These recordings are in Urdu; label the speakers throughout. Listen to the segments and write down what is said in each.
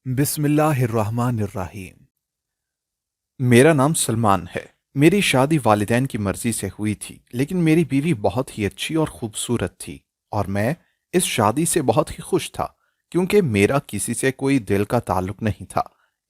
Speaker 1: بسم اللہ الرحمن الرحیم۔ میرا نام سلمان ہے۔ میری شادی والدین کی مرضی سے ہوئی تھی، لیکن میری بیوی بہت ہی اچھی اور خوبصورت تھی، اور میں اس شادی سے بہت ہی خوش تھا کیونکہ میرا کسی سے کوئی دل کا تعلق نہیں تھا۔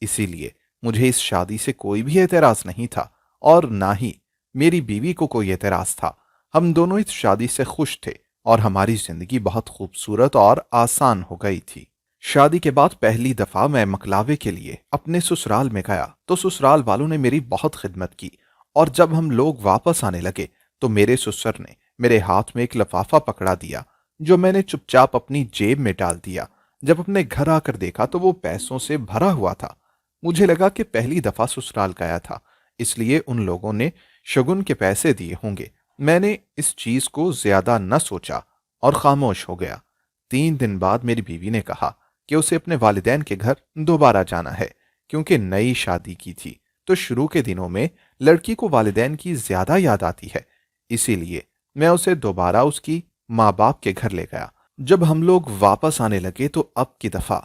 Speaker 1: اسی لیے مجھے اس شادی سے کوئی بھی اعتراض نہیں تھا، اور نہ ہی میری بیوی کو کوئی اعتراض تھا۔ ہم دونوں اس شادی سے خوش تھے اور ہماری زندگی بہت خوبصورت اور آسان ہو گئی تھی۔ شادی کے بعد پہلی دفعہ میں مکلاوے کے لیے اپنے سسرال میں گیا تو سسرال والوں نے میری بہت خدمت کی، اور جب ہم لوگ واپس آنے لگے تو میرے سسر نے میرے ہاتھ میں ایک لفافہ پکڑا دیا جو میں نے چپ چاپ اپنی جیب میں ڈال دیا۔ جب اپنے گھر آ کر دیکھا تو وہ پیسوں سے بھرا ہوا تھا۔ مجھے لگا کہ پہلی دفعہ سسرال گیا تھا، اس لیے ان لوگوں نے شگن کے پیسے دیے ہوں گے۔ میں نے اس چیز کو زیادہ نہ سوچا اور خاموش ہو گیا۔ 3 دن بعد میری بیوی نے کہا کہ اسے اپنے والدین کے گھر دوبارہ جانا ہے کیونکہ نئی شادی کی تھی، تو شروع کے دنوں میں لڑکی کو والدین کی زیادہ یاد آتی ہے، اسی لیے میں اسے دوبارہ اس کی ماں باپ کے گھر لے گیا۔ جب ہم لوگ واپس آنے لگے تو اب کی دفعہ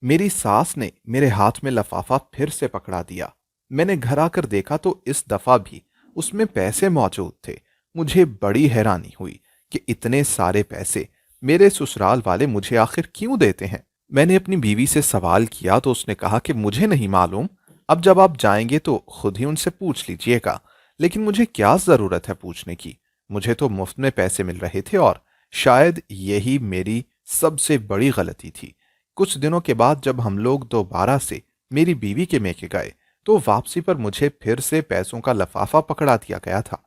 Speaker 1: میری ساس نے میرے ہاتھ میں لفافہ پھر سے پکڑا دیا۔ میں نے گھر آ کر دیکھا تو اس دفعہ بھی اس میں پیسے موجود تھے۔ مجھے بڑی حیرانی ہوئی کہ اتنے سارے پیسے میرے سسرال والے مجھے آخر کیوں دیتے ہیں۔ میں نے اپنی بیوی سے سوال کیا تو اس نے کہا کہ مجھے نہیں معلوم، اب جب آپ جائیں گے تو خود ہی ان سے پوچھ لیجئے گا۔ لیکن مجھے کیا ضرورت ہے پوچھنے کی؟ مجھے تو مفت میں پیسے مل رہے تھے، اور شاید یہی میری سب سے بڑی غلطی تھی۔ کچھ دنوں کے بعد جب ہم لوگ دوبارہ سے میری بیوی کے میکے گئے تو واپسی پر مجھے پھر سے پیسوں کا لفافہ پکڑا دیا گیا تھا،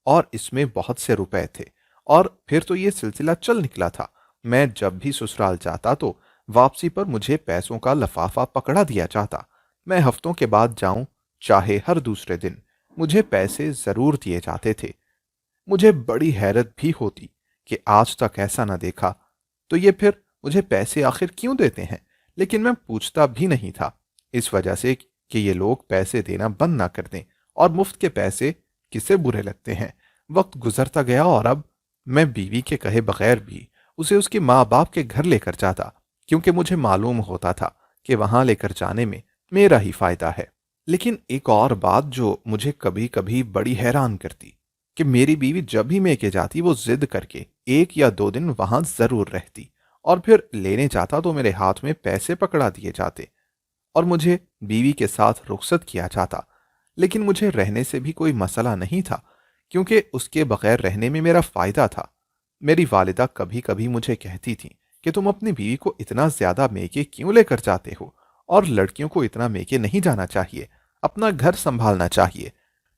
Speaker 1: اور اس میں بہت سے روپے تھے، اور پھر تو یہ سلسلہ چل نکلا تھا۔ میں جب بھی سسرال جاتا تو واپسی پر مجھے پیسوں کا لفافہ پکڑا دیا جاتا۔ میں ہفتوں کے بعد جاؤں چاہے ہر دوسرے دن، مجھے پیسے ضرور دیے جاتے تھے۔ مجھے بڑی حیرت بھی ہوتی کہ آج تک ایسا نہ دیکھا، تو یہ پھر مجھے پیسے آخر کیوں دیتے ہیں؟ لیکن میں پوچھتا بھی نہیں تھا، اس وجہ سے کہ یہ لوگ پیسے دینا بند نہ کر دیں، اور مفت کے پیسے کسے برے لگتے ہیں۔ وقت گزرتا گیا اور اب میں بیوی کے کہے بغیر بھی اسے اس کے ماں باپ کے گھر لے کر جاتا، کیونکہ مجھے معلوم ہوتا تھا کہ وہاں لے کر جانے میں میرا ہی فائدہ ہے۔ لیکن ایک اور بات جو مجھے کبھی کبھی بڑی حیران کرتی کہ میری بیوی جب بھی میکے جاتی وہ ضد کر کے 1 یا 2 دن وہاں ضرور رہتی، اور پھر لینے جاتا تو میرے ہاتھ میں پیسے پکڑا دیے جاتے اور مجھے بیوی کے ساتھ رخصت کیا جاتا۔ لیکن مجھے رہنے سے بھی کوئی مسئلہ نہیں تھا کیونکہ اس کے بغیر رہنے میں میرا فائدہ تھا۔ میری والدہ کبھی کبھی مجھے کہتی تھیں کہ تم اپنی بیوی کو اتنا زیادہ میکے کیوں لے کر جاتے ہو، اور لڑکیوں کو اتنا میکے نہیں جانا چاہیے، اپنا گھر سنبھالنا چاہیے۔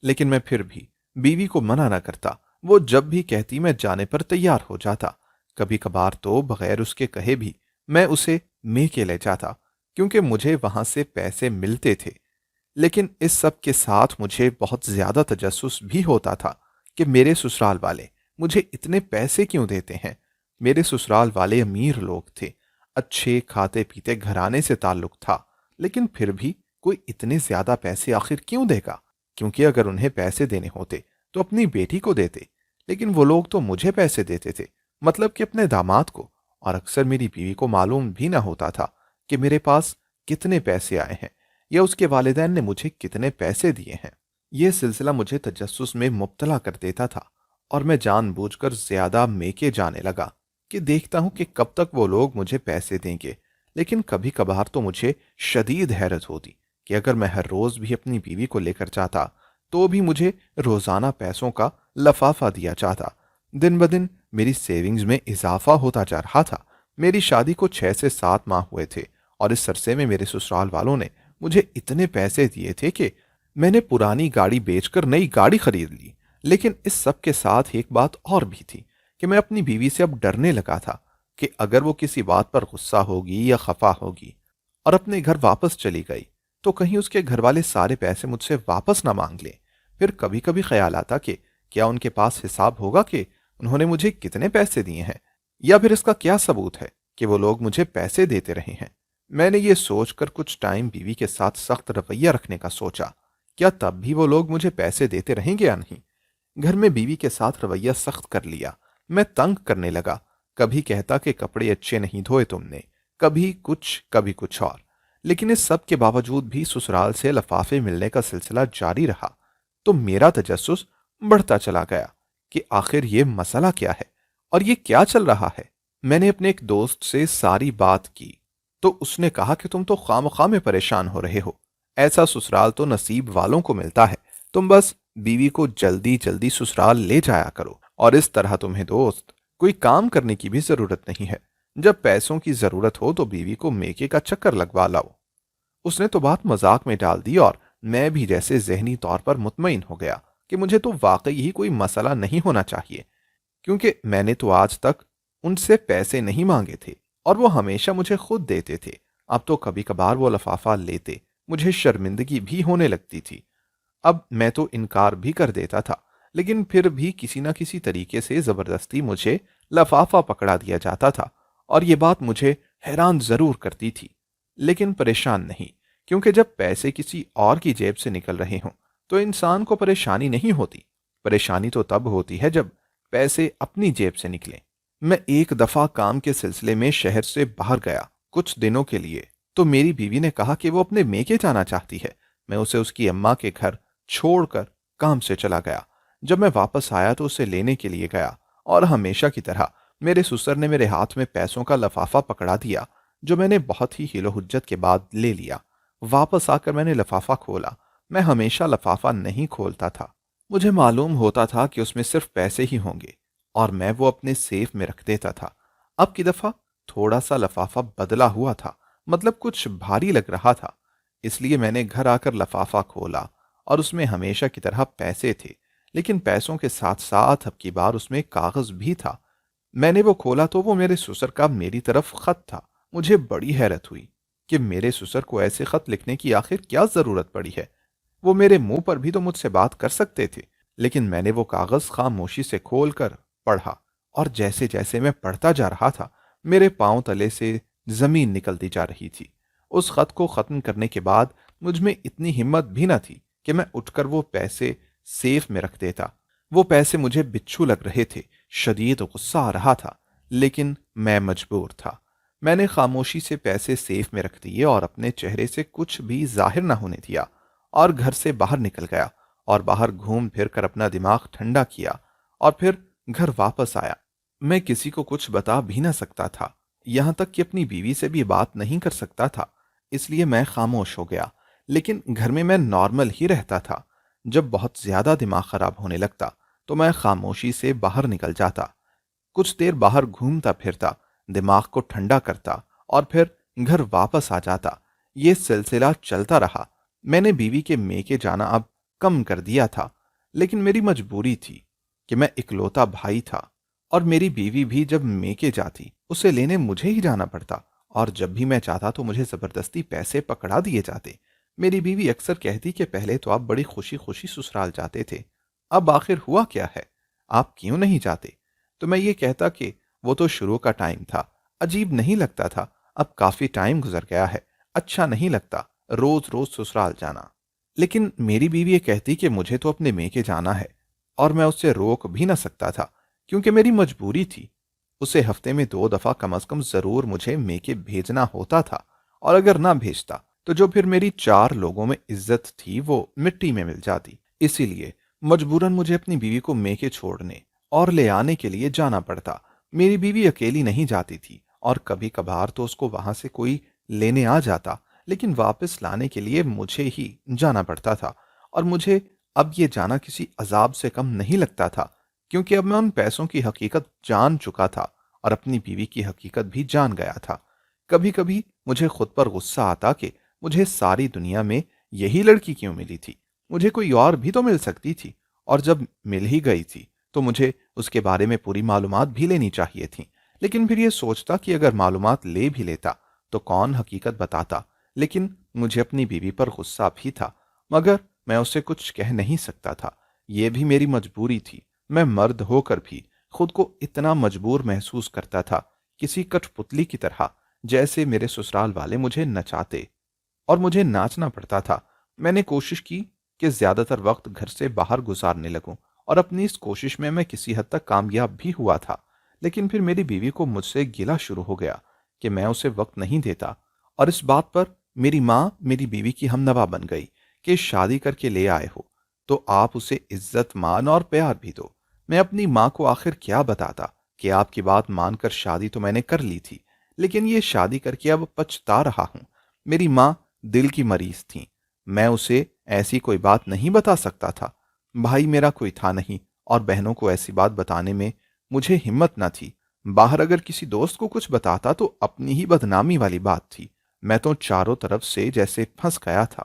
Speaker 1: لیکن میں پھر بھی بیوی کو منع نہ کرتا، وہ جب بھی کہتی میں جانے پر تیار ہو جاتا۔ کبھی کبھار تو بغیر اس کے کہے بھی میں اسے میکے لے جاتا کیونکہ مجھے وہاں سے پیسے ملتے تھے۔ لیکن اس سب کے ساتھ مجھے بہت زیادہ تجسس بھی ہوتا تھا کہ میرے سسرال والے مجھے اتنے پیسے کیوں دیتے ہیں۔ میرے سسرال والے امیر لوگ تھے، اچھے کھاتے پیتے گھرانے سے تعلق تھا، لیکن پھر بھی کوئی اتنے زیادہ پیسے آخر کیوں دے گا؟ کیونکہ اگر انہیں پیسے دینے ہوتے تو اپنی بیٹی کو دیتے، لیکن وہ لوگ تو مجھے پیسے دیتے تھے، مطلب کہ اپنے داماد کو، اور اکثر میری بیوی کو معلوم بھی نہ ہوتا تھا کہ میرے پاس کتنے پیسے آئے ہیں یا اس کے والدین نے مجھے کتنے پیسے دیے ہیں۔ یہ سلسلہ مجھے تجسس میں مبتلا کر دیتا تھا، اور میں جان بوجھ کر زیادہ میکے جانے لگا کہ دیکھتا ہوں کہ کب تک وہ لوگ مجھے پیسے دیں گے۔ لیکن کبھی کبھار تو مجھے شدید حیرت ہوتی کہ اگر میں ہر روز بھی اپنی بیوی کو لے کر جاتا تو بھی مجھے روزانہ پیسوں کا لفافہ دیا جاتا۔ دن بدن میری سیونگز میں اضافہ ہوتا جا رہا تھا۔ میری شادی کو 6 سے 7 ماہ ہوئے تھے، اور اس عرصے میں میرے سسرال والوں نے مجھے اتنے پیسے دیے تھے کہ میں نے پرانی گاڑی بیچ کر نئی گاڑی خرید لی۔ لیکن اس سب کے ساتھ ایک بات اور بھی تھی کہ میں اپنی بیوی سے اب ڈرنے لگا تھا کہ اگر وہ کسی بات پر غصہ ہوگی یا خفا ہوگی اور اپنے گھر واپس چلی گئی تو کہیں اس کے گھر والے سارے پیسے مجھ سے واپس نہ مانگ لیں۔ پھر کبھی کبھی خیال آتا کہ کیا ان کے پاس حساب ہوگا کہ انہوں نے مجھے کتنے پیسے دیے ہیں، یا پھر اس کا کیا ثبوت ہے کہ وہ لوگ مجھے پیسے دیتے رہے ہیں۔ میں نے یہ سوچ کر کچھ ٹائم بیوی کے ساتھ سخت رویہ رکھنے کا سوچا، کیا تب بھی وہ لوگ مجھے پیسے دیتے رہیں گے یا نہیں؟ گھر میں بیوی کے ساتھ رویہ سخت کر لیا۔ میں تنگ کرنے لگا، کبھی کہتا کہ کپڑے اچھے نہیں دھوئے تم نے، کبھی کچھ اور۔ لیکن اس سب کے باوجود بھی سسرال سے لفافے ملنے کا سلسلہ جاری رہا تو میرا تجسس بڑھتا چلا گیا کہ آخر یہ مسئلہ کیا ہے اور یہ کیا چل رہا ہے۔ میں نے اپنے ایک دوست سے ساری بات کی تو اس نے کہا کہ تم تو خواہ میں پریشان ہو رہے ہو، ایسا سسرال تو نصیب والوں کو ملتا ہے، تم بس بیوی کو جلدی جلدی سسرال لے جایا کرو، اور اس طرح تمہیں دوست کوئی کام کرنے کی بھی ضرورت نہیں ہے، جب پیسوں کی ضرورت ہو تو بیوی کو میکے کا چکر لگوا لاؤ۔ اس نے تو بات مذاق میں ڈال دی اور میں بھی جیسے ذہنی طور پر مطمئن ہو گیا کہ مجھے تو واقعی ہی کوئی مسئلہ نہیں ہونا چاہیے، کیونکہ میں نے تو آج تک ان سے پیسے نہیں مانگے تھے اور وہ ہمیشہ مجھے خود دیتے تھے۔ اب تو کبھی کبھار وہ لفافہ لیتے، مجھے شرمندگی بھی ہونے لگتی تھی۔ اب میں تو انکار بھی کر دیتا تھا، لیکن پھر بھی کسی نہ کسی طریقے سے زبردستی مجھے لفافہ پکڑا دیا جاتا تھا، اور یہ بات مجھے حیران ضرور کرتی تھی لیکن پریشان نہیں، کیونکہ جب پیسے کسی اور کی جیب سے نکل رہے ہوں تو انسان کو پریشانی نہیں ہوتی، پریشانی تو تب ہوتی ہے جب پیسے اپنی جیب سے نکلیں۔ میں ایک دفعہ کام کے سلسلے میں شہر سے باہر گیا کچھ دنوں کے لیے، تو میری بیوی نے کہا کہ وہ اپنے میکے جانا چاہتی ہے۔ میں اسے اس کی اماں کے گھر چھوڑ کر کام سے چلا گیا۔ جب میں واپس آیا تو اسے لینے کے لیے گیا اور ہمیشہ کی طرح میرے سسر نے میرے ہاتھ میں پیسوں کا لفافہ پکڑا دیا، جو میں نے بہت ہی حیل و حجت کے بعد لے لیا۔ واپس آ کر میں نے لفافہ کھولا۔ میں ہمیشہ لفافہ نہیں کھولتا تھا، مجھے معلوم ہوتا تھا کہ اس میں صرف پیسے ہی ہوں گے اور میں وہ اپنے سیف میں رکھ دیتا تھا۔ اب کی دفعہ تھوڑا سا لفافہ بدلا ہوا تھا، مطلب کچھ بھاری لگ رہا تھا، اس لیے میں نے گھر آ کر لفافہ کھولا اور اس میں ہمیشہ کی طرح پیسے تھے، لیکن پیسوں کے ساتھ ساتھ اب کی بار اس میں کاغذ بھی تھا۔ میں نے وہ کھولا تو وہ میرے سسر کا میری طرف خط تھا۔ مجھے بڑی حیرت ہوئی کہ میرے سسر کو ایسے خط لکھنے کی آخر کیا ضرورت پڑی ہے، وہ میرے منہ پر بھی تو مجھ سے بات کر سکتے تھے۔ لیکن میں نے وہ کاغذ خاموشی سے کھول کر پڑھا، اور جیسے جیسے میں پڑھتا جا رہا تھا میرے پاؤں تلے سے زمین نکلتی جا رہی تھی۔ اس خط کو ختم کرنے کے بعد مجھ میں اتنی ہمت بھی نہ تھی کہ میں اٹھ کر وہ پیسے سیف میں رکھ دیتا۔ وہ پیسے مجھے بچھو لگ رہے تھے، شدید غصہ آ رہا تھا، لیکن میں مجبور تھا۔ میں نے خاموشی سے پیسے سیف میں رکھ دیے اور اپنے چہرے سے کچھ بھی ظاہر نہ ہونے دیا، اور گھر سے باہر نکل گیا اور باہر گھوم پھر کر اپنا دماغ ٹھنڈا کیا اور پھر گھر واپس آیا۔ میں کسی کو کچھ بتا بھی نہ سکتا تھا، یہاں تک کہ اپنی بیوی سے بھی بات نہیں کر سکتا تھا، اس لیے میں خاموش ہو گیا۔ لیکن گھر میں نارمل ہی رہتا تھا۔ جب بہت زیادہ دماغ خراب ہونے لگتا تو میں خاموشی سے باہر نکل جاتا، کچھ دیر باہر گھومتا پھرتا، دماغ کو ٹھنڈا کرتا اور پھر گھر واپس آ جاتا۔ یہ سلسلہ چلتا رہا۔ میں نے بیوی کے میکے جانا اب کم کر دیا تھا، لیکن میری مجبوری تھی کہ میں اکلوتا بھائی تھا، اور میری بیوی بھی جب میکے جاتی اسے لینے مجھے ہی جانا پڑتا، اور جب بھی میں چاہتا تو مجھے زبردستی پیسے پکڑا دیے جاتے۔ میری بیوی اکثر کہتی کہ پہلے تو آپ بڑی خوشی خوشی سسرال جاتے تھے، اب آخر ہوا کیا ہے، آپ کیوں نہیں جاتے؟ تو میں یہ کہتا کہ وہ تو شروع کا ٹائم تھا، عجیب نہیں لگتا تھا، اب کافی ٹائم گزر گیا ہے، اچھا نہیں لگتا روز روز سسرال جانا۔ لیکن میری بیوی یہ کہتی کہ مجھے تو اپنے میکے جانا ہے، اور میں اس سے روک بھی نہ سکتا تھا کیونکہ میری مجبوری تھی۔ اسے ہفتے میں 2 دفعہ کم از کم ضرور مجھے میکے بھیجنا ہوتا تھا، اور اگر نہ بھیجتا تو جو پھر میری 4 لوگوں میں عزت تھی وہ مٹی میں مل جاتی۔ اسی لیے مجبوراً مجھے اپنی بیوی کو میکے چھوڑنے اور لے آنے کے لیے جانا پڑتا۔ میری بیوی اکیلی نہیں جاتی تھی، اور کبھی کبھار تو اس کو وہاں سے کوئی لینے آ جاتا، لیکن واپس لانے کے لیے مجھے ہی جانا پڑتا تھا، اور مجھے اب یہ جانا کسی عذاب سے کم نہیں لگتا تھا، کیونکہ اب میں ان پیسوں کی حقیقت جان چکا تھا اور اپنی بیوی کی حقیقت بھی جان گیا تھا۔ کبھی کبھی مجھے خود پر غصہ آتا کہ مجھے ساری دنیا میں یہی لڑکی کیوں ملی تھی، مجھے کوئی اور بھی تو مل سکتی تھی، اور جب مل ہی گئی تھی تو مجھے اس کے بارے میں پوری معلومات بھی لینی چاہیے تھیں۔ لیکن پھر یہ سوچتا کہ اگر معلومات لے بھی لیتا تو کون حقیقت بتاتا، لیکن مجھے اپنی بیوی پر غصہ بھی تھا، مگر میں اسے کچھ کہہ نہیں سکتا تھا، یہ بھی میری مجبوری تھی۔ میں مرد ہو کر بھی خود کو اتنا مجبور محسوس کرتا تھا، کسی کٹھ پتلی کی طرح، جیسے میرے سسرال والے مجھے نچاتے اور مجھے ناچنا پڑتا تھا۔ میں نے کوشش کی کہ زیادہ تر وقت گھر سے باہر گزارنے لگوں، اور اپنی اس کوشش میں کسی حد تک کامیاب بھی ہوا تھا، لیکن پھر میری بیوی کو مجھ سے گلہ شروع ہو گیا کہ میں اسے وقت نہیں دیتا، اور اس بات پر میری ماں میری بیوی کی ہمنوا بن گئی کہ شادی کر کے لے آئے ہو تو آپ اسے عزت مان اور پیار بھی دو۔ میں اپنی ماں کو آخر کیا بتاتا کہ آپ کی بات مان کر شادی تو میں نے کر لی تھی، لیکن یہ شادی کر کے اب پچھتا رہا ہوں۔ میری ماں دل کی مریض تھیں، میں اسے ایسی کوئی بات نہیں بتا سکتا تھا۔ بھائی میرا کوئی تھا نہیں اور بہنوں کو ایسی بات بتانے میں مجھے ہمت نہ تھی۔ باہر اگر کسی دوست کو کچھ بتاتا تو اپنی ہی بدنامی والی بات تھی۔ میں تو چاروں طرف سے جیسے پھنس گیا تھا۔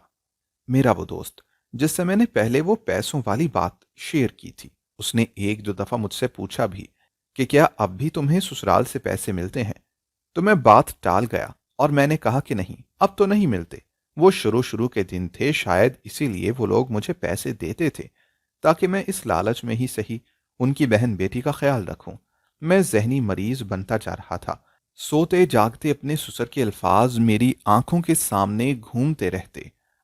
Speaker 1: میرا وہ دوست جس سے میں نے پہلے وہ پیسوں والی بات شیئر کی تھی، اس نے ایک دو دفعہ مجھ سے پوچھا بھی کہ کیا اب بھی تمہیں سسرال سے پیسے ملتے ہیں؟ تو میں بات ٹال گیا اور میں نے کہا کہ نہیں، اب تو نہیں ملتے۔ وہ شروع کے دن تھے، شاید اسی لیے وہ لوگ مجھے پیسے دیتے تھے تاکہ میں اس لالچ میں ہی صحیح ان کی بہن بیٹی کا خیال رکھوں۔ میں ذہنی مریض بنتا جا رہا تھا۔ سوتے جاگتے اپنے سسر کے الفاظ میری آنکھوں کے سامنے گھومتے رہتے۔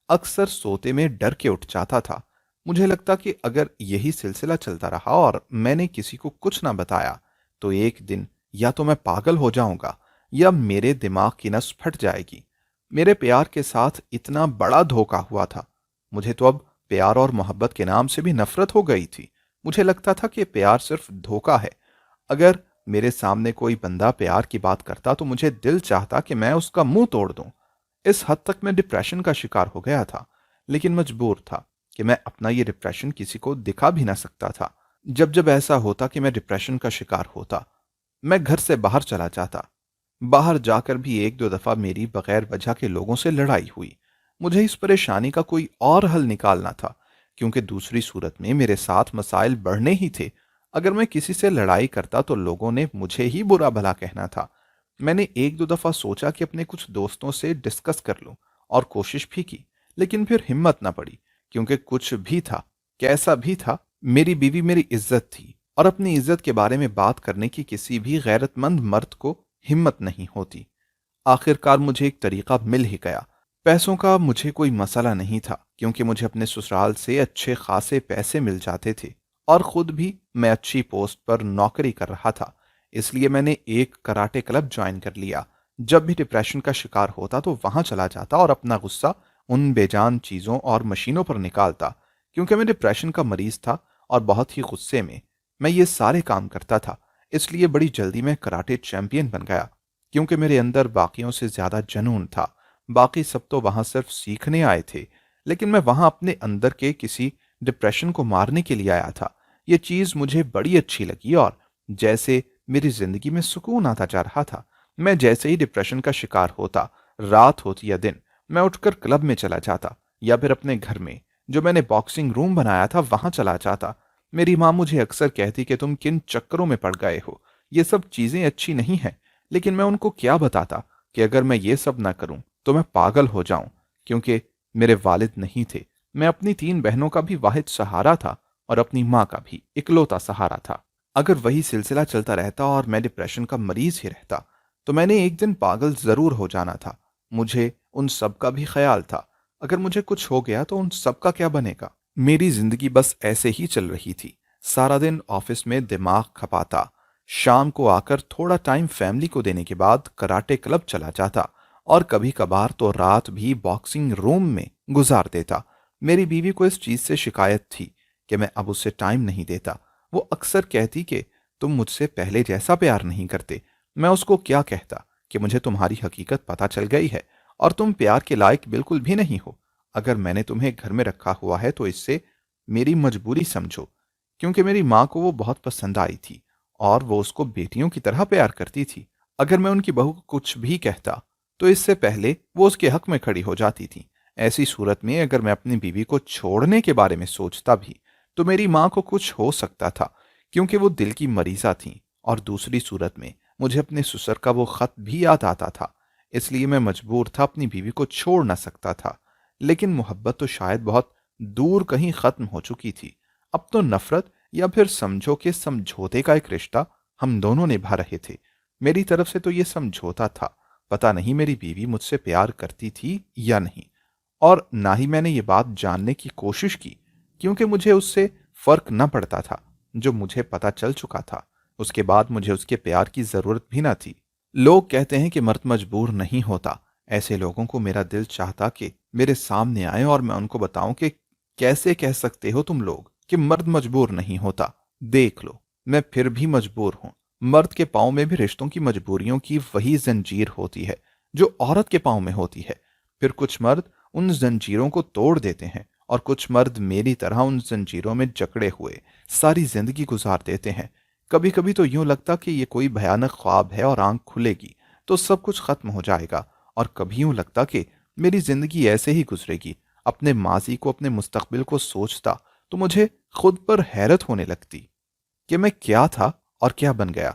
Speaker 1: اکثر سوتے میں ڈر کے اٹھ جاتا تھا۔ مجھے لگتا کہ اگر یہی سلسلہ چلتا رہا اور میں نے کسی کو کچھ نہ بتایا تو ایک دن یا تو میں پاگل ہو جاؤں گا یا میرے دماغ کی نس پھٹ جائے گی۔ میرے پیار کے ساتھ اتنا بڑا دھوکا ہوا تھا۔ مجھے تو اب پیار اور محبت کے نام سے بھی نفرت ہو گئی تھی۔ مجھے لگتا تھا کہ پیار صرف دھوکا ہے۔ اگر میرے سامنے کوئی بندہ پیار کی بات کرتا تو مجھے دل چاہتا کہ میں اس کا منہ توڑ دوں۔ اس حد تک میں ڈپریشن کا شکار ہو گیا تھا، لیکن مجبور تھا کہ میں اپنا یہ ڈپریشن کسی کو دکھا بھی نہ سکتا تھا۔ جب ایسا ہوتا کہ میں ڈپریشن کا شکار ہوتا، میں گھر سے باہر چلا جاتا۔ باہر جا کر بھی ایک دو دفعہ میری بغیر وجہ کے لوگوں سے لڑائی ہوئی۔ مجھے اس پریشانی کا کوئی اور حل نکالنا تھا، کیونکہ دوسری صورت میں میرے ساتھ مسائل بڑھنے ہی تھے۔ اگر میں کسی سے لڑائی کرتا تو لوگوں نے مجھے ہی برا بھلا کہنا تھا۔ میں نے ایک دو دفعہ سوچا کہ اپنے کچھ دوستوں سے ڈسکس کر لوں اور کوشش بھی کی، لیکن پھر ہمت نہ پڑی، کیونکہ کچھ بھی تھا، کیسا بھی تھا، میری بیوی میری عزت تھی اور اپنی عزت کے بارے میں بات کرنے کی کسی بھی غیرت مند مرد کو ہمت نہیں ہوتی۔ آخر کار مجھے ایک طریقہ مل ہی گیا۔ پیسوں کا مجھے کوئی مسئلہ نہیں تھا، کیونکہ مجھے اپنے سسرال سے اچھے خاصے پیسے مل جاتے تھے اور خود بھی میں اچھی پوسٹ پر نوکری کر رہا تھا۔ اس لیے میں نے ایک کراٹے کلب جوائن کر لیا۔ جب بھی ڈپریشن کا شکار ہوتا تو وہاں چلا جاتا اور اپنا غصہ ان بے جان چیزوں اور مشینوں پر نکالتا۔ کیونکہ میں ڈپریشن کا مریض تھا اور بہت ہی غصے میں یہ سارے کام کرتا تھا، اس لیے بڑی جلدی میں کراٹے چیمپئن بن گیا۔ کیونکہ میرے اندر باقیوں سے زیادہ جنون تھا۔ باقی سب تو وہاں صرف سیکھنے آئے تھے، لیکن میں وہاں اپنے اندر کے کسی ڈپریشن کو مارنے کے لیے آیا تھا۔ یہ چیز مجھے بڑی اچھی لگی اور جیسے میری زندگی میں سکون آتا جا رہا تھا۔ میں جیسے ہی ڈپریشن کا شکار ہوتا، رات ہوتی یا دن، میں اٹھ کر کلب میں چلا جاتا یا پھر اپنے گھر میں جو میں نے باکسنگ روم بنایا تھا وہاں چلا جاتا۔ میری ماں مجھے اکثر کہتی کہ تم کن چکروں میں پڑ گئے ہو، یہ سب چیزیں اچھی نہیں ہیں، لیکن میں ان کو کیا بتاتا کہ اگر میں یہ سب نہ کروں تو میں پاگل ہو جاؤں، کیونکہ میرے والد نہیں تھے۔ میں اپنی 3 بہنوں کا بھی واحد سہارا تھا اور اپنی ماں کا بھی اکلوتا سہارا تھا۔ اگر وہی سلسلہ چلتا رہتا اور میں ڈپریشن کا مریض ہی رہتا تو میں نے ایک دن پاگل ضرور ہو جانا تھا۔ مجھے ان سب کا بھی خیال تھا، اگر مجھے کچھ ہو گیا تو ان سب کا کیا بنے گا؟ میری زندگی بس ایسے ہی چل رہی تھی۔ سارا دن آفس میں دماغ کھپاتا، شام کو آ کر تھوڑا ٹائم فیملی کو دینے کے بعد کراٹے کلب چلا جاتا اور کبھی کبھار تو رات بھی باکسنگ روم میں گزار دیتا۔ میری بیوی کو اس چیز سے شکایت تھی کہ میں اب اسے ٹائم نہیں دیتا۔ وہ اکثر کہتی کہ تم مجھ سے پہلے جیسا پیار نہیں کرتے۔ میں اس کو کیا کہتا کہ مجھے تمہاری حقیقت پتہ چل گئی ہے اور تم پیار کے لائق بالکل بھی نہیں ہو۔ اگر میں نے تمہیں گھر میں رکھا ہوا ہے تو اس سے میری مجبوری سمجھو، کیونکہ میری ماں کو وہ بہت پسند آئی تھی اور وہ اس کو بیٹیوں کی طرح پیار کرتی تھی۔ اگر میں ان کی بہو کو کچھ بھی کہتا تو اس سے پہلے وہ اس کے حق میں کھڑی ہو جاتی تھی۔ ایسی صورت میں اگر میں اپنی بیوی کو چھوڑنے کے بارے میں سوچتا بھی تو میری ماں کو کچھ ہو سکتا تھا، کیونکہ وہ دل کی مریضہ تھیں، اور دوسری صورت میں مجھے اپنے سسر کا وہ خط بھی یاد آتا تھا۔ اس لیے میں مجبور تھا، اپنی بیوی کو چھوڑ نہ سکتا تھا، لیکن محبت تو شاید بہت دور کہیں ختم ہو چکی تھی۔ اب تو نفرت یا پھر سمجھو کہ سمجھوتے کا ایک رشتہ ہم دونوں نبھا رہے تھے۔ میری طرف سے تو یہ سمجھوتا تھا، پتہ نہیں میری بیوی مجھ سے پیار کرتی تھی یا نہیں، اور نہ ہی میں نے یہ بات جاننے کی کوشش کی، کیونکہ مجھے اس سے فرق نہ پڑتا تھا۔ جو مجھے پتہ چل چکا تھا، اس کے بعد مجھے اس کے پیار کی ضرورت بھی نہ تھی۔ لوگ کہتے ہیں کہ مرد مجبور نہیں ہوتا، ایسے لوگوں کو میرا دل چاہتا کہ میرے سامنے آئیں اور میں ان کو بتاؤں کہ کیسے کہہ سکتے ہو تم لوگ کہ مرد مجبور نہیں ہوتا۔ دیکھ لو، میں پھر بھی مجبور ہوں۔ مرد کے پاؤں میں بھی رشتوں کی مجبوریوں کی وہی زنجیر ہوتی ہے جو عورت کے پاؤں میں ہوتی ہے۔ پھر کچھ مرد ان زنجیروں کو توڑ دیتے ہیں اور کچھ مرد میری طرح ان زنجیروں میں جکڑے ہوئے ساری زندگی گزار دیتے ہیں۔ کبھی کبھی تو یوں لگتا کہ یہ کوئی بھیانک خواب ہے اور آنکھ کھلے گی تو سب کچھ ختم ہو جائے گا، اور کبھی یوں لگتا کہ میری زندگی ایسے ہی گزرے گی۔ اپنے ماضی کو، اپنے مستقبل کو سوچتا تو مجھے خود پر حیرت ہونے لگتی کہ میں کیا تھا اور کیا بن گیا۔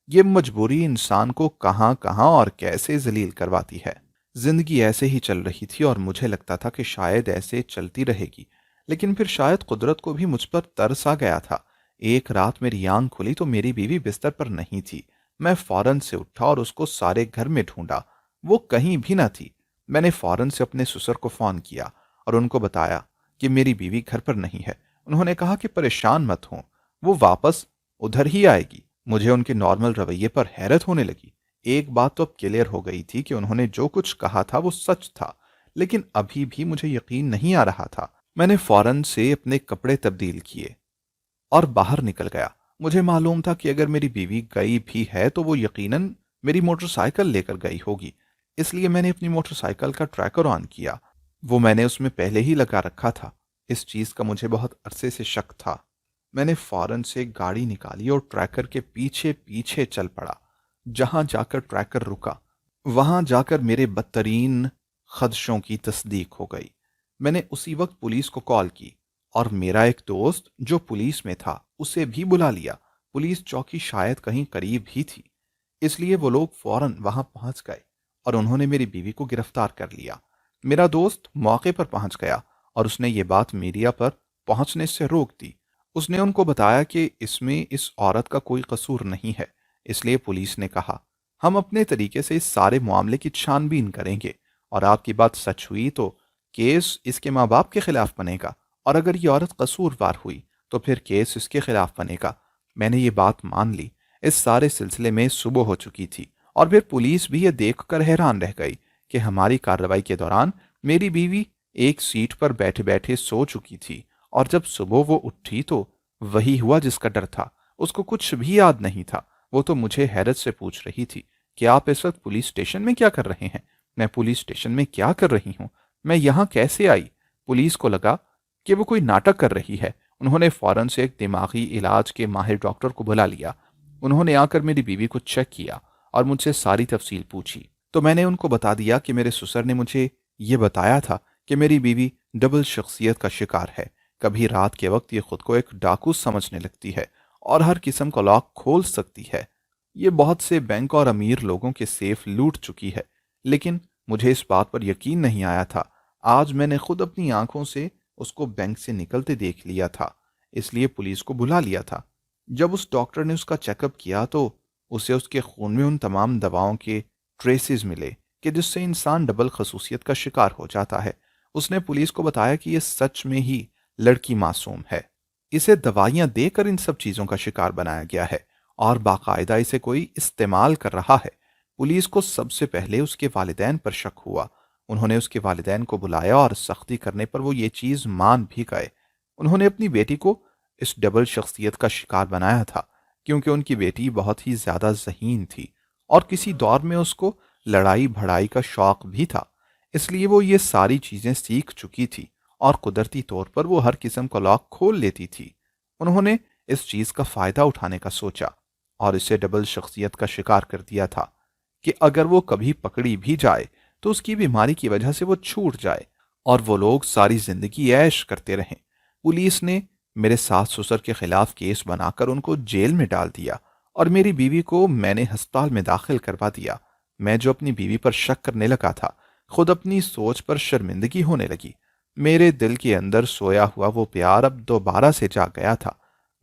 Speaker 1: یہ مجبوری انسان کو کہاں کہاں اور کیسے ذلیل کرواتی ہے۔ زندگی ایسے ہی چل رہی تھی اور مجھے لگتا تھا کہ شاید ایسے چلتی رہے گی، لیکن پھر شاید قدرت کو بھی مجھ پر ترس آ گیا تھا۔ ایک رات میری آنکھ کھلی تو میری بیوی بستر پر نہیں تھی۔ میں فوراً سے اٹھا اور اس کو سارے گھر میں ڈھونڈا، وہ کہیں بھی نہ تھی۔ میں نے فوراً سے اپنے سسر کو فون کیا اور ان کو بتایا کہ میری بیوی گھر پر نہیں ہے۔ انہوں نے کہا کہ پریشان مت ہوں، وہ واپس ادھر ہی آئے گی۔ مجھے ان کے نارمل رویے پر حیرت ہونے لگی۔ ایک بات تو اب کلیئر ہو گئی تھی کہ انہوں نے جو کچھ کہا تھا وہ سچ تھا، لیکن ابھی بھی مجھے یقین نہیں آ رہا تھا۔ میں نے فوراً سے اپنے کپڑے تبدیل کیے اور باہر نکل گیا۔ مجھے معلوم تھا کہ اگر میری بیوی گئی بھی ہے تو وہ یقیناً میری موٹر سائیکل لے کر گئی ہوگی، اس لیے میں نے اپنی موٹر سائیکل کا ٹریکر آن کیا۔ وہ میں نے اس میں پہلے ہی لگا رکھا تھا۔ اس چیز کا مجھے بہت عرصے سے شک تھا۔ میں نے فوراً سے گاڑی نکالی اور ٹریکر کے پیچھے پیچھے چل پڑا۔ جہاں جا کر ٹریکر رکا، وہاں جا کر میرے بدترین خدشوں کی تصدیق ہو گئی۔ میں نے اسی وقت پولیس کو کال کی اور میرا ایک دوست جو پولیس میں تھا اسے بھی بلا لیا۔ پولیس چوکی شاید کہیں قریب ہی تھی، اس لیے وہ لوگ فوراً وہاں پہنچ گئے اور انہوں نے میری بیوی کو گرفتار کر لیا۔ میرا دوست موقع پر پہنچ گیا اور اس نے یہ بات میڈیا پر پہنچنے سے روک دی۔ اس نے ان کو بتایا کہ اس میں اس عورت کا کوئی قصور نہیں ہے۔ اس لیے پولیس نے کہا، ہم اپنے طریقے سے اس سارے معاملے کی چھان بین کریں گے، اور آپ کی بات سچ ہوئی تو کیس اس کے ماں باپ کے خلاف بنے گا، اور اگر یہ عورت قصوروار ہوئی تو پھر کیس اس کے خلاف بنے گا۔ میں نے یہ بات مان لی۔ اس سارے سلسلے میں صبح ہو چکی تھی، اور پھر پولیس بھی یہ دیکھ کر حیران رہ گئی کہ ہماری کارروائی کے دوران میری بیوی ایک سیٹ پر بیٹھے بیٹھے سو چکی تھی، اور جب صبح وہ اٹھی تو وہی ہوا جس کا ڈر تھا۔ اس کو کچھ بھی یاد نہیں تھا۔ وہ تو مجھے حیرت سے پوچھ رہی تھی کہ آپ اس وقت پولیس اسٹیشن میں کیا کر رہے ہیں؟ میں پولیس اسٹیشن میں کیا کر رہی ہوں؟ میں یہاں کیسے آئی؟ پولیس کو لگا کہ وہ کوئی ناٹک کر رہی ہے۔ انہوں نے فوراً سے ایک دماغی علاج کے ماہر ڈاکٹر کو بلا لیا۔ انہوں نے آ کر میری بیوی کو چیک کیا اور مجھ سے ساری تفصیل پوچھی، تو میں نے ان کو بتا دیا کہ میرے سسر نے مجھے یہ بتایا تھا کہ میری بیوی ڈبل شخصیت کا شکار ہے۔ کبھی رات کے وقت یہ خود کو ایک ڈاکو سمجھنے لگتی ہے اور ہر قسم کا لاک کھول سکتی ہے۔ یہ بہت سے بینک اور امیر لوگوں کے سیف لوٹ چکی ہے، لیکن مجھے اس بات پر یقین نہیں آیا تھا۔ آج میں نے خود اپنی آنکھوں سے اس کو بینک سے نکلتے دیکھ لیا تھا، اس لیے پولیس کو بلا لیا تھا۔ جب اس ڈاکٹر نے اس کا چیک اپ کیا تو اسے اس کے خون میں ان تمام دواؤں کے ٹریسز ملے کہ جس سے انسان ڈبل خصوصیت کا شکار ہو جاتا ہے۔ اس نے پولیس کو بتایا کہ یہ سچ میں ہی لڑکی معصوم ہے، اسے دوائیاں دے کر ان سب چیزوں کا شکار بنایا گیا ہے اور باقاعدہ اسے کوئی استعمال کر رہا ہے۔ پولیس کو سب سے پہلے اس کے والدین پر شک ہوا۔ انہوں نے اس کے والدین کو بلایا اور سختی کرنے پر وہ یہ چیز مان بھی گئے۔ انہوں نے اپنی بیٹی کو اس ڈبل شخصیت کا شکار بنایا تھا کیونکہ ان کی بیٹی بہت ہی زیادہ ذہین تھی اور کسی دور میں اس کو لڑائی بھڑائی کا شوق بھی تھا، اس لیے وہ یہ ساری چیزیں سیکھ چکی تھی اور قدرتی طور پر وہ ہر قسم کا لاک کھول لیتی تھی۔ انہوں نے اس چیز کا فائدہ اٹھانے کا سوچا اور اسے ڈبل شخصیت کا شکار کر دیا تھا کہ اگر وہ کبھی پکڑی بھی جائے تو اس کی بیماری کی وجہ سے وہ چھوٹ جائے اور وہ لوگ ساری زندگی عیش کرتے رہیں۔ پولیس نے میرے ساس سسر کے خلاف کیس بنا کر ان کو جیل میں ڈال دیا اور میری بیوی کو میں نے ہسپتال میں داخل کروا دیا۔ میں جو اپنی بیوی پر شک کرنے لگا تھا، خود اپنی سوچ پر شرمندگی ہونے لگی۔ میرے دل کے اندر سویا ہوا وہ پیار اب دوبارہ سے جاگ گیا تھا۔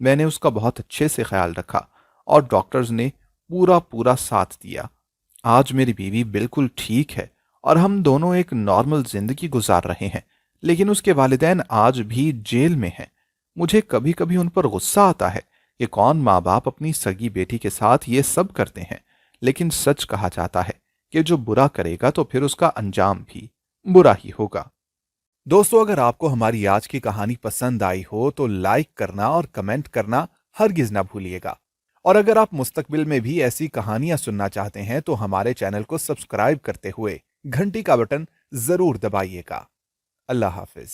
Speaker 1: میں نے اس کا بہت اچھے سے خیال رکھا اور ڈاکٹرز نے پورا ساتھ دیا۔ آج میری بیوی بالکل ٹھیک ہے اور ہم دونوں ایک نارمل زندگی گزار رہے ہیں، لیکن اس کے والدین آج بھی جیل میں ہیں۔ مجھے کبھی کبھی ان پر غصہ آتا ہے کہ کون ماں باپ اپنی سگی بیٹی کے ساتھ یہ سب کرتے ہیں، لیکن سچ کہا جاتا ہے کہ جو برا کرے گا تو پھر اس کا انجام بھی برا ہی ہوگا۔ دوستو، اگر آپ کو ہماری آج کی کہانی پسند آئی ہو تو لائک کرنا اور کمنٹ کرنا ہرگز نہ بھولیے گا، اور اگر آپ مستقبل میں بھی ایسی کہانیاں سننا چاہتے ہیں تو ہمارے چینل کو سبسکرائب کرتے ہوئے گھنٹی کا بٹن ضرور دبائیے گا۔ اللہ حافظ۔